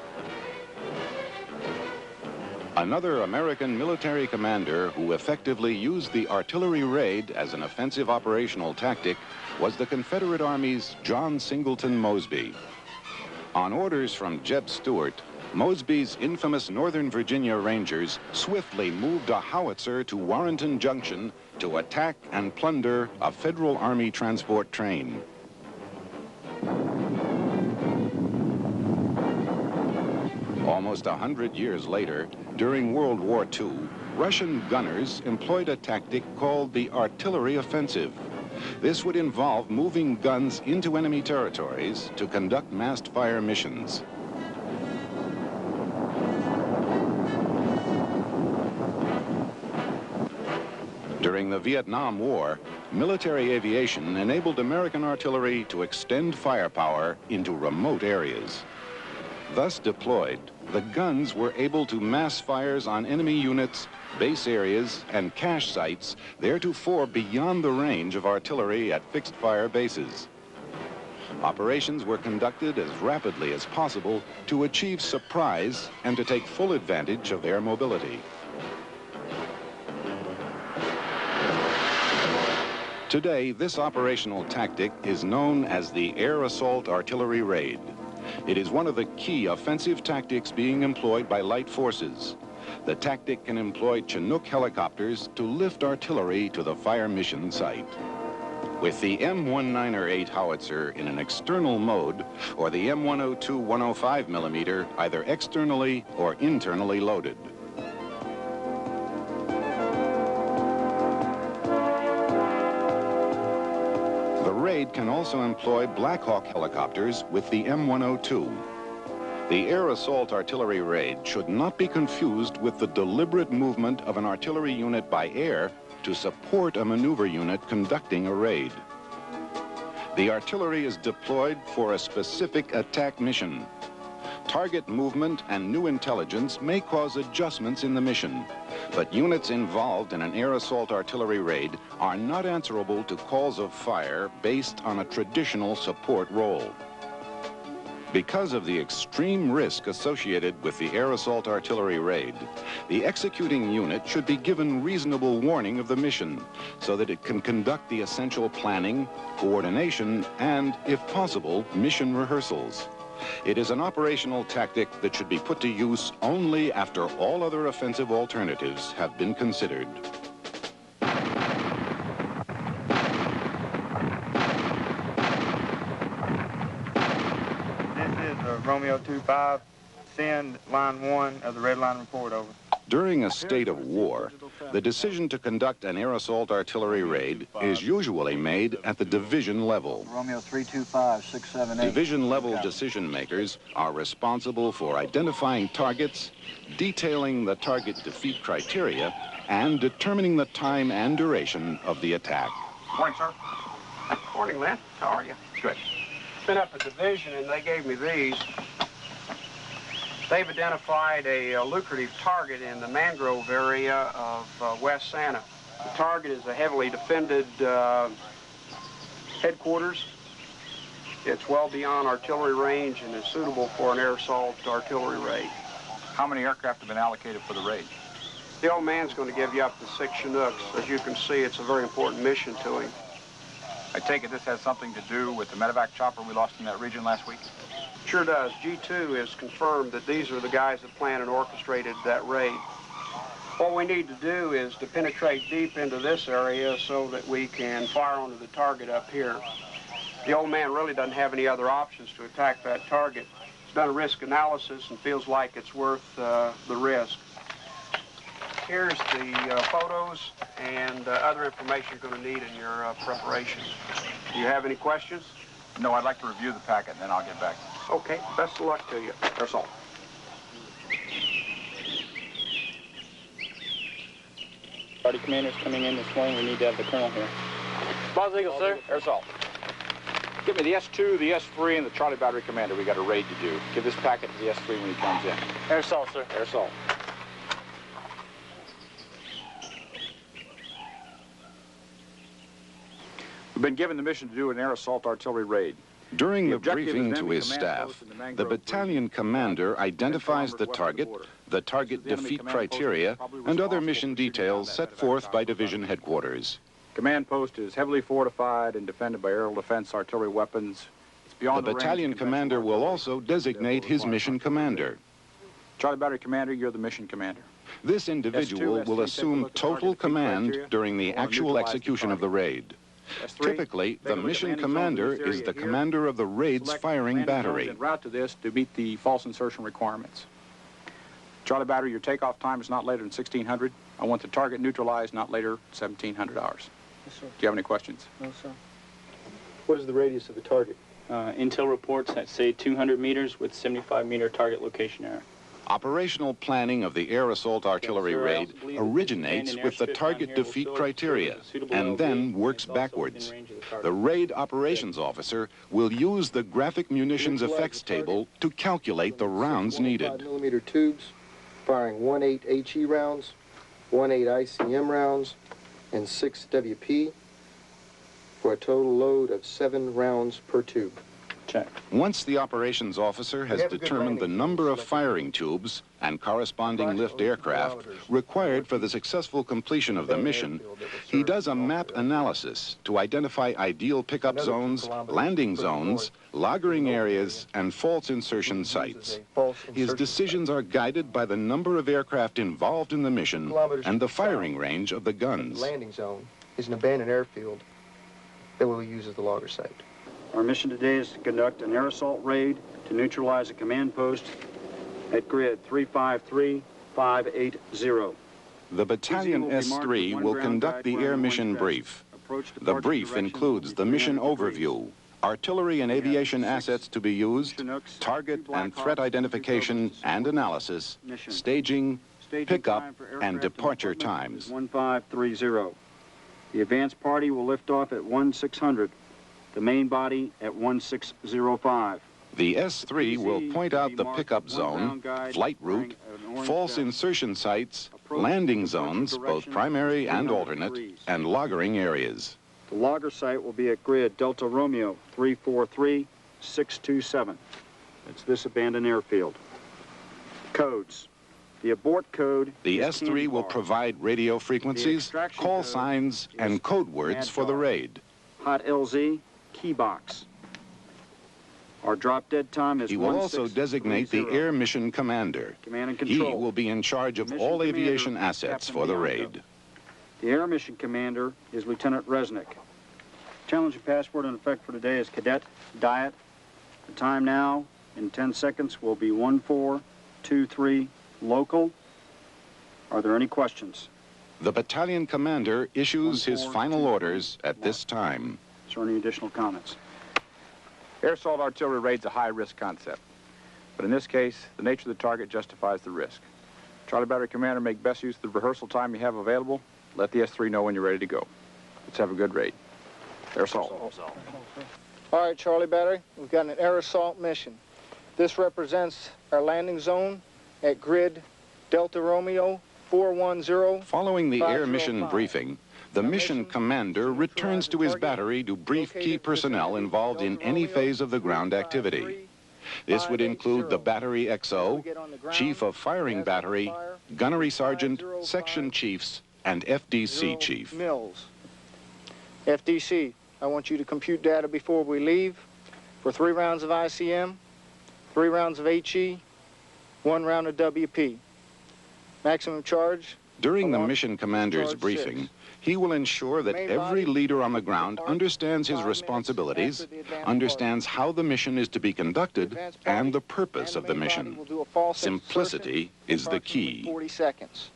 Another American military commander who effectively used the artillery raid as an offensive operational tactic was the Confederate Army's John Singleton Mosby. On orders from Jeb Stuart, Mosby's infamous Northern Virginia Rangers swiftly moved a howitzer to Warrenton Junction to attack and plunder a Federal Army transport train. Almost 100 years later, during World War II, Russian gunners employed a tactic called the artillery offensive. This would involve moving guns into enemy territories to conduct massed fire missions. During the Vietnam War, military aviation enabled American artillery to extend firepower into remote areas. Thus deployed, the guns were able to mass fires on enemy units, base areas, and cache sites theretofore beyond the range of artillery at fixed-fire bases. Operations were conducted as rapidly as possible to achieve surprise and to take full advantage of air mobility. Today, this operational tactic is known as the air assault artillery raid. It is one of the key offensive tactics being employed by light forces. The tactic can employ Chinook helicopters to lift artillery to the fire mission site. With the M198 howitzer in an external mode, or the M102 105 millimeter either externally or internally loaded. The raid can also employ Black Hawk helicopters with the M102. The air assault artillery raid should not be confused with the deliberate movement of an artillery unit by air to support a maneuver unit conducting a raid. The artillery is deployed for a specific attack mission. Target movement and new intelligence may cause adjustments in the mission, but units involved in an air assault artillery raid are not answerable to calls of fire based on a traditional support role. Because of the extreme risk associated with the air assault artillery raid, the executing unit should be given reasonable warning of the mission so that it can conduct the essential planning, coordination, and, if possible, mission rehearsals. It is an operational tactic that should be put to use only after all other offensive alternatives have been considered. Romeo 25, send line 1 of the red line report, over. During a state of war, the decision to conduct an air assault artillery raid is usually made at the division level. Romeo 325, 678. Division level decision makers are responsible for identifying targets, detailing the target defeat criteria, and determining the time and duration of the attack. Morning, sir. Morning, Lynn. How are you? Good. Been up at division and they gave me these. They've identified a lucrative target in the mangrove area of West Santa. The target is a heavily defended headquarters. It's well beyond artillery range and is suitable for an air assault artillery raid. How many aircraft have been allocated for the raid? The old man's going to give you up to 6 Chinooks. As you can see, it's a very important mission to him. I take it this has something to do with the medevac chopper we lost in that region last week? Sure does. G2 has confirmed that these are the guys that planned and orchestrated that raid. What we need to do is to penetrate deep into this area so that we can fire onto the target up here. The old man really doesn't have any other options to attack that target. He's done a risk analysis and feels like it's worth the risk. Here's the photos and other information you're going to need in your preparation. Do you have any questions? No, I'd like to review the packet, and then I'll get back. Okay, best of luck to you. That's all. Party commander's coming in this morning. We need to have the colonel here. Boss Eagle, sir. Air assault. Give me the S2, the S3, and the Charlie Battery Commander. We got a raid to do. Give this packet to the S3 when he comes in. Air assault, sir. Air assault. We've been given the mission to do an air assault artillery raid. During the objective is briefing an to enemy his command staff, post in the the mangrove battalion commander identifies the target, the target defeat criteria, and other mission details set forth by division headquarters. Command post is heavily fortified and defended by aerial defense artillery weapons. It's beyond The range of battalion conventional commander will artillery. also designate his mission commander. Charlie Battery Commander, you're the mission commander. This individual will assume total command during the actual execution of the raid. Typically, the mission commander is the commander of the raid's firing battery. En route to this to meet the false insertion requirements. Charlie Battery, your takeoff time is not later than 1600. I want the target neutralized not later than 1700 hours. Yes, sir. Do you have any questions? No, sir. What is the radius of the target? Intel reports that say 200 meters with 75-meter target location error. Operational planning of the air assault artillery raid originates with the target defeat criteria and then works backwards. The raid operations officer will use the graphic munitions effects table to calculate the rounds needed. 5mm tubes, firing 1.8 HE rounds, 1.8 ICM rounds, and 6 WP for a total load of 7 rounds per tube. Check. Once the operations officer has determined the number of firing tubes and corresponding lift aircraft required for the successful completion of the mission, he does a map analysis to identify ideal pickup zones, landing zones, lagering areas, and false insertion sites. His decisions are guided by the number of aircraft involved in the mission and the firing range of the guns. The landing zone is an abandoned airfield that we'll use as the logger site. Our mission today is to conduct an air assault raid to neutralize a command post at grid 353580. The Battalion S3 will conduct the air mission brief. The brief includes the mission overview, artillery and aviation assets to be used, target and threat identification and analysis, staging, pickup, and departure times. 1530. The advance party will lift off at 1600. The main body at 1605. The S3 will point out the pickup zone, flight route, false insertion sites, landing zones, both primary and alternate, and lagering areas. The logger site will be at grid Delta Romeo 343627. It's this abandoned airfield. Codes. The abort code. The S3 will provide radio frequencies, call signs, and code words for the raid. Hot LZ. Key box. Our drop dead time is. He will also designate the Air Mission Commander. Command and He control. will be in charge of all aviation assets for the raid. The Air Mission Commander is Lieutenant Resnick. Challenge and password in effect for today is Cadet Diet. The time now in 10 seconds will be 1423 local. Are there any questions? The battalion commander issues his final orders at this time. Is there any additional comments? Air assault artillery raid's a high-risk concept. But in this case, the nature of the target justifies the risk. Charlie Battery Commander, make best use of the rehearsal time you have available. Let the S3 know when you're ready to go. Let's have a good raid. Air assault. All right, Charlie Battery, we've got an air assault mission. This represents our landing zone at grid Delta Romeo 410. Following the air mission briefing, the mission commander returns to his battery to brief key personnel involved in any phase of the ground activity. This would include the battery XO, chief of firing battery, gunnery sergeant, section chiefs, and FDC chief. Mills. FDC, I want you to compute data before we leave for 3 rounds of ICM, 3 rounds of HE, 1 round of WP. Maximum charge. During the mission commander's briefing, he will ensure that every leader on the ground understands his responsibilities, understands how the mission is to be conducted, and the purpose of the mission. Simplicity is the key. 40 seconds.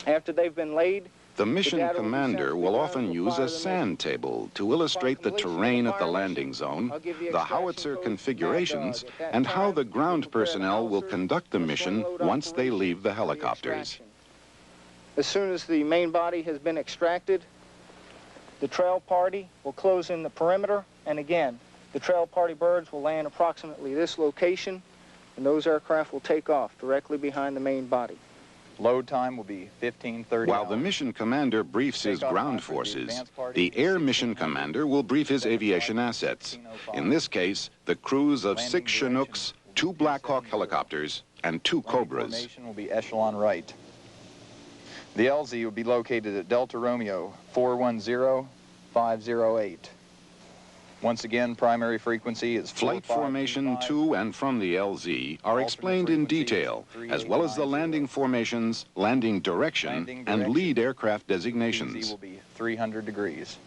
After they've been laid, the mission commander will often use a sand table to illustrate the terrain at the landing zone, the howitzer configurations, and how the ground personnel will conduct the mission once they leave the helicopters. As soon as the main body has been extracted, the trail party will close in the perimeter, and again, the trail party birds will land approximately this location, and those aircraft will take off directly behind the main body. Load time will be 15:30. While the mission commander briefs his ground forces, the air mission commander will brief his aviation assets. In this case, the crews of 6 Chinooks, 2 Black Hawk helicopters, and 2 Cobras. Formation will be echelon right. The LZ will be located at Delta Romeo 410508. Once again, primary frequency is Flight formation to and from the LZ are explained in detail, as well as the landing formations, landing direction, and lead aircraft designations. will be 300 degrees.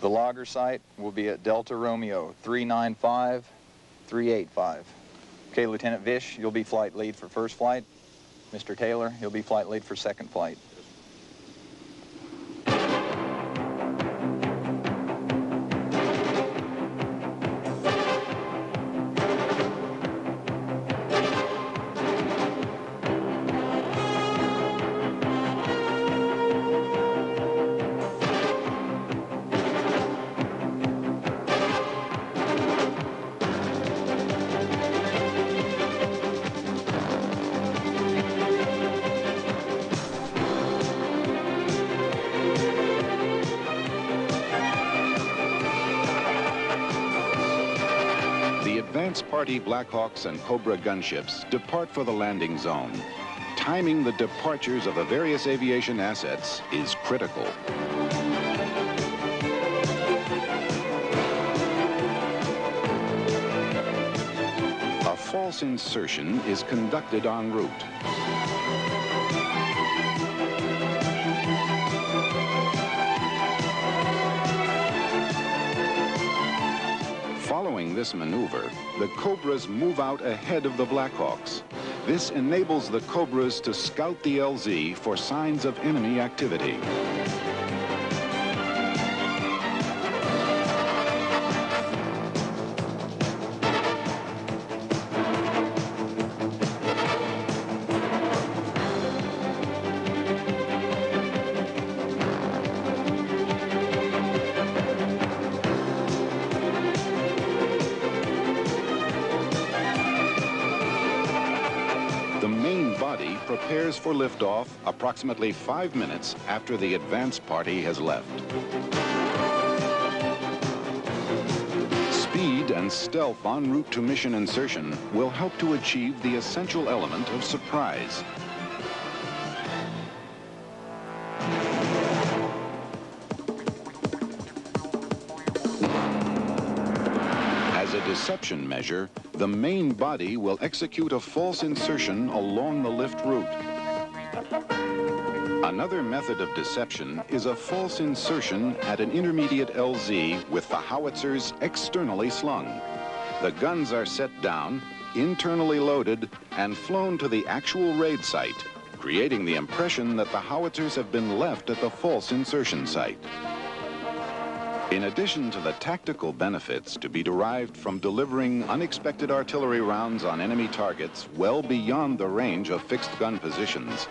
The logger site will be at Delta Romeo 395, 385. Okay, Lieutenant Vish, you'll be flight lead for first flight. Mr. Taylor, you'll be flight lead for second flight. Party Blackhawks and Cobra gunships depart for the landing zone. Timing the departures of the various aviation assets is critical. A false insertion is conducted en route. Following this maneuver, the Cobras move out ahead of the Blackhawks. This enables the Cobras to scout the LZ for signs of enemy activity. Prepares for liftoff approximately 5 minutes after the advance party has left. Speed and stealth en route to mission insertion will help to achieve the essential element of surprise. As a deception measure, the main body will execute a false insertion along the lift route. Another method of deception is a false insertion at an intermediate LZ with the howitzers externally slung. The guns are set down, internally loaded, and flown to the actual raid site, creating the impression that the howitzers have been left at the false insertion site. In addition to the tactical benefits to be derived from delivering unexpected artillery rounds on enemy targets well beyond the range of fixed gun positions,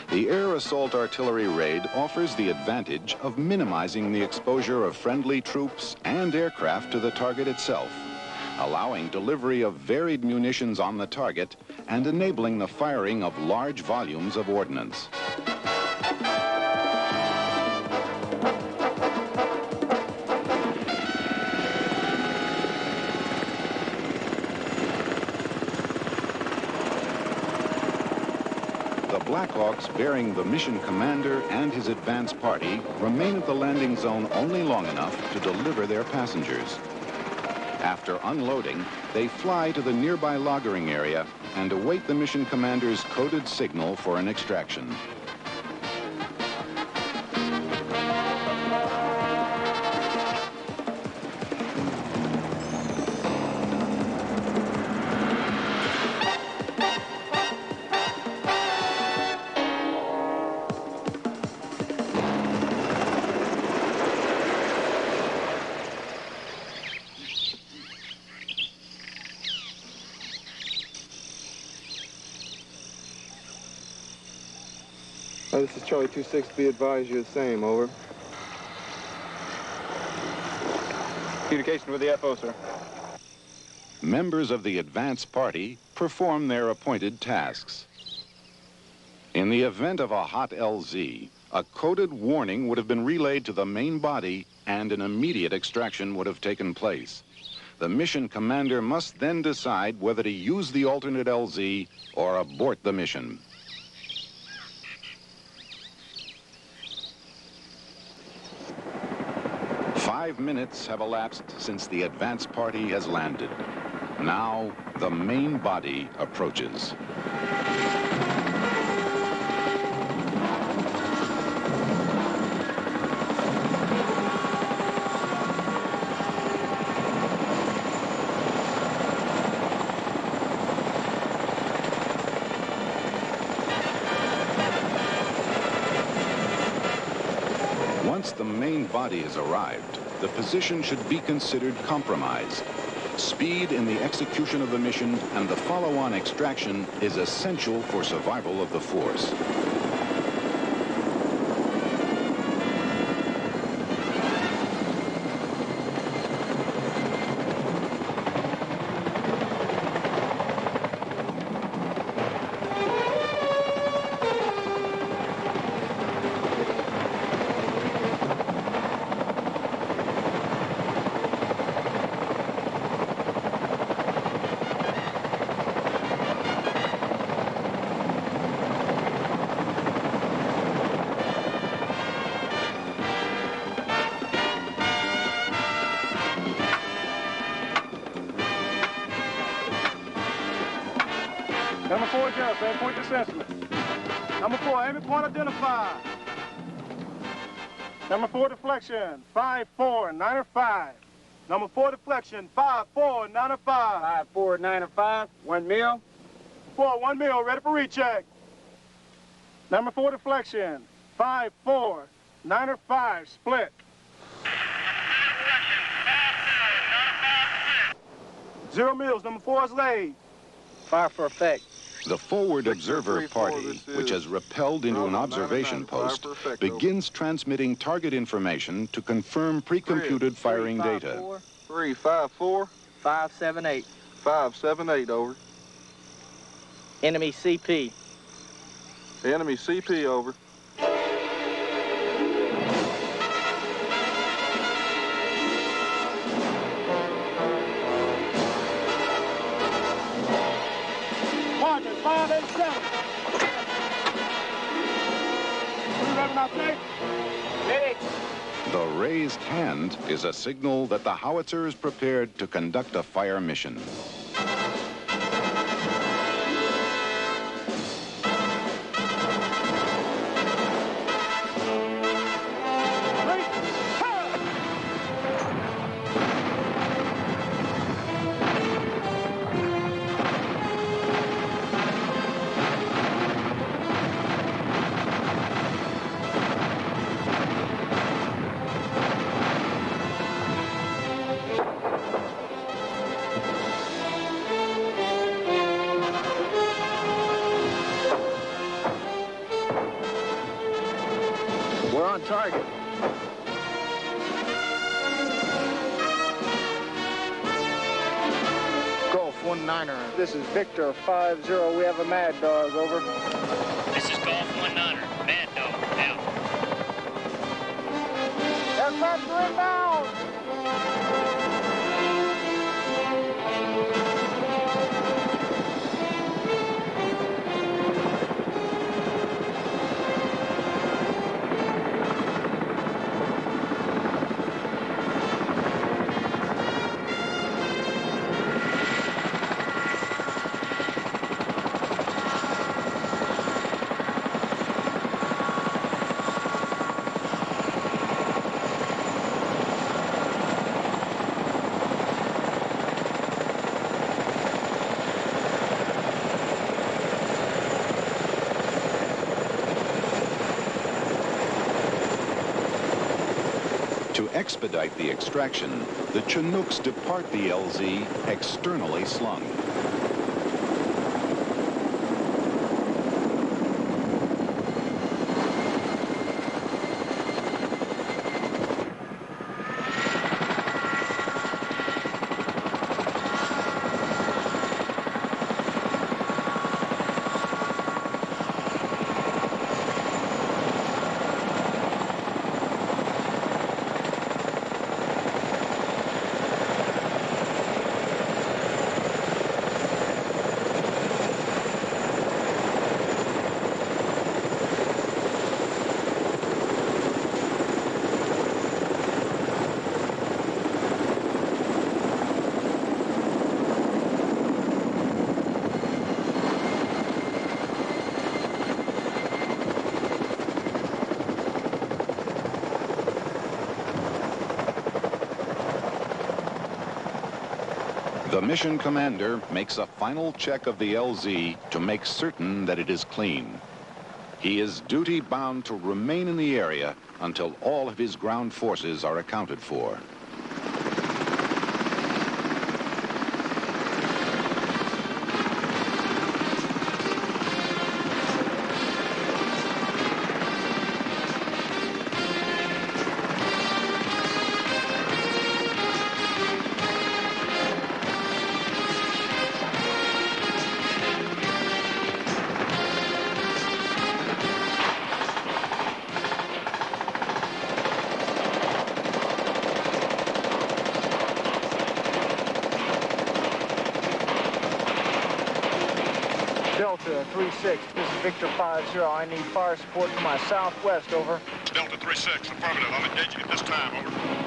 the air assault artillery raid offers the advantage of minimizing the exposure of friendly troops and aircraft to the target itself, allowing delivery of varied munitions on the target and enabling the firing of large volumes of ordnance. Blackhawks bearing the mission commander and his advance party remain at the landing zone only long enough to deliver their passengers. After unloading, they fly to the nearby loggering area and await the mission commander's coded signal for an extraction. This is Charlie 26, be advised, you're the same, over. Communication with the FO, sir. Members of the advance party perform their appointed tasks. In the event of a hot LZ, a coded warning would have been relayed to the main body and an immediate extraction would have taken place. The mission commander must then decide whether to use the alternate LZ or abort the mission. 5 minutes have elapsed since the advance party has landed. Now, the main body approaches. Once the main body has arrived, the position should be considered compromised. Speed in the execution of the mission and the follow-on extraction is essential for survival of the force. Number 4, adjust, aim point assessment. Number 4, aiming point identified. Number 4, deflection, 5-4, 9-5. Number 4, deflection, 5-4, 9-5. 5-4, 9-5, 1 mil. 4, 1 mil, ready for recheck. Number 4, deflection, 5-4, 9-5, split. 0 mils, number 4 is laid. Fire for effect. The forward observer party, which has rappelled into an observation post, begins transmitting target information to confirm pre-computed firing data. 354 578. 578, over. Enemy CP. Enemy CP, over. Roger, 587. We revving our tape? Ready. The raised hand is a signal that the howitzer is prepared to conduct a fire mission. We're on target. Golf 19er. This is Victor 50. We have a Mad Dog, over. This is Golf 19er. Mad Dog, out. Aircraft inbound. To expedite the extraction, the Chinooks depart the LZ externally slung. The mission commander makes a final check of the LZ to make certain that it is clean. He is duty-bound to remain in the area until all of his ground forces are accounted for. Delta 3-6, this is Victor 50. I need fire support from my southwest, over. Delta 3-6, affirmative. I'm engaging at this time, over.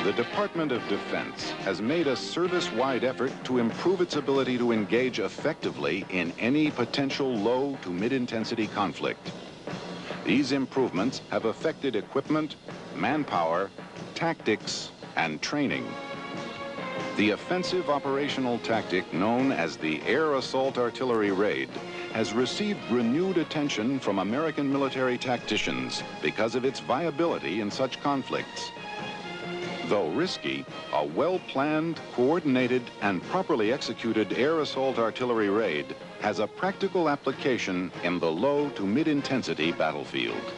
The Department of Defense has made a service-wide effort to improve its ability to engage effectively in any potential low to mid-intensity conflict. These improvements have affected equipment, manpower, tactics, and training. The offensive operational tactic known as the Air Assault Artillery Raid has received renewed attention from American military tacticians because of its viability in such conflicts. Though risky, a well-planned, coordinated, and properly executed air assault artillery raid has a practical application in the low to mid-intensity battlefield.